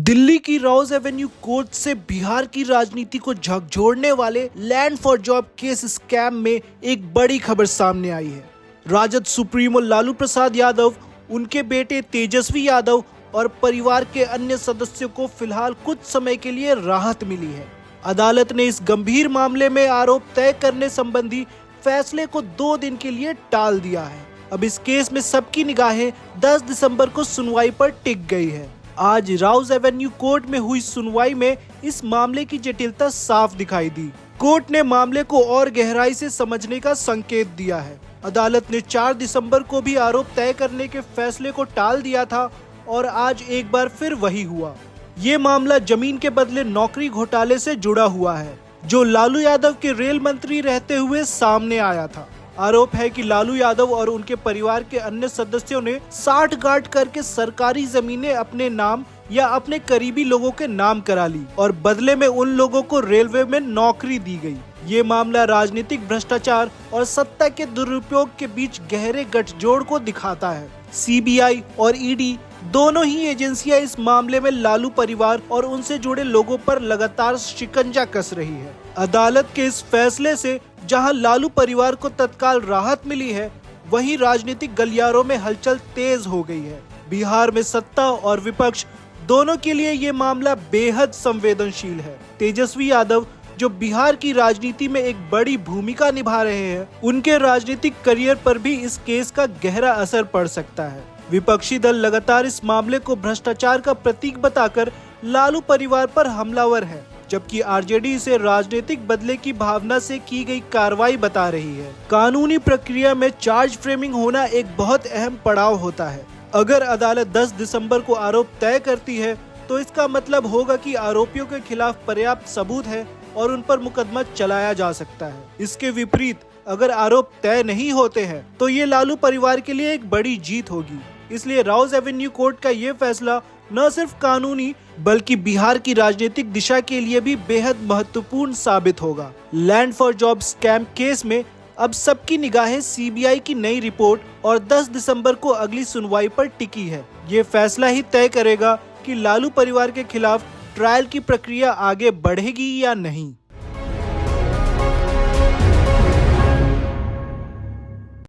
दिल्ली की Rouse Avenue court से बिहार की राजनीति को झकझोरने वाले land for job case scam में एक बड़ी खबर सामने आई है। राजद सुप्रीमो लालू प्रसाद यादव, उनके बेटे तेजस्वी यादव और परिवार के अन्य सदस्यों को फिलहाल कुछ समय के लिए राहत मिली है। अदालत ने इस गंभीर मामले में आरोप तय करने संबंधी फैसले को 2 दिन के लिए टाल दिया है। अब इस केस में सबकी निगाहें 10 दिसंबर को सुनवाई पर टिक गई है। आज राउज एवेन्यू कोर्ट में हुई सुनवाई में इस मामले की जटिलता साफ दिखाई दी। कोर्ट ने मामले को और गहराई से समझने का संकेत दिया है। अदालत ने 4 दिसंबर को भी आरोप तय करने के फैसले को टाल दिया था और आज एक बार फिर वही हुआ। ये मामला जमीन के बदले नौकरी घोटाले से जुड़ा हुआ है, जो लालू यादव के रेल मंत्री रहते हुए सामने आया था। आरोप है कि लालू यादव और उनके परिवार के अन्य सदस्यों ने साठगांठ करके सरकारी जमीनें अपने नाम या अपने करीबी लोगों के नाम करा ली और बदले में उन लोगों को रेलवे में नौकरी दी गई। ये मामला राजनीतिक भ्रष्टाचार और सत्ता के दुरुपयोग के बीच गहरे गठजोड़ को दिखाता है। सीबीआई और ईडी दोनों ही एजेंसियां इस मामले में लालू परिवार और उनसे जुड़े लोगों पर लगातार शिकंजा कस रही है। अदालत के इस फैसले से जहां लालू परिवार को तत्काल राहत मिली है, वहीं राजनीतिक गलियारों में हलचल तेज हो गई है। बिहार में सत्ता और विपक्ष दोनों के लिए ये मामला बेहद संवेदनशील है। तेजस्वी यादव, जो बिहार की राजनीति में एक बड़ी भूमिका निभा रहे हैं, उनके राजनीतिक करियर पर भी इस केस का गहरा असर पड़ सकता है। विपक्षी दल लगातार इस मामले को भ्रष्टाचार का प्रतीक बताकर लालू परिवार पर हमलावर है, जबकि आरजेडी इसे राजनीतिक बदले की भावना से की गई कार्रवाई बता रही है। कानूनी प्रक्रिया में चार्ज फ्रेमिंग होना एक बहुत अहम पड़ाव होता है। अगर अदालत 10 दिसंबर को आरोप तय करती है, तो इसका मतलब होगा कि आरोपियों के खिलाफ पर्याप्त सबूत है और उन पर मुकदमा चलाया जा सकता है। इसके विपरीत अगर आरोप तय नहीं होते हैं, तो ये लालू परिवार के लिए एक बड़ी जीत होगी। इसलिए राउज एवेन्यू कोर्ट का ये फैसला न सिर्फ कानूनी बल्कि बिहार की राजनीतिक दिशा के लिए भी बेहद महत्वपूर्ण साबित होगा। Land for job scam case में अब सबकी निगाहें सीबीआई की नई रिपोर्ट और 10 दिसंबर को अगली सुनवाई पर टिकी है। ये फैसला ही तय करेगा कि लालू परिवार के खिलाफ ट्रायल की प्रक्रिया आगे बढ़ेगी या नहीं।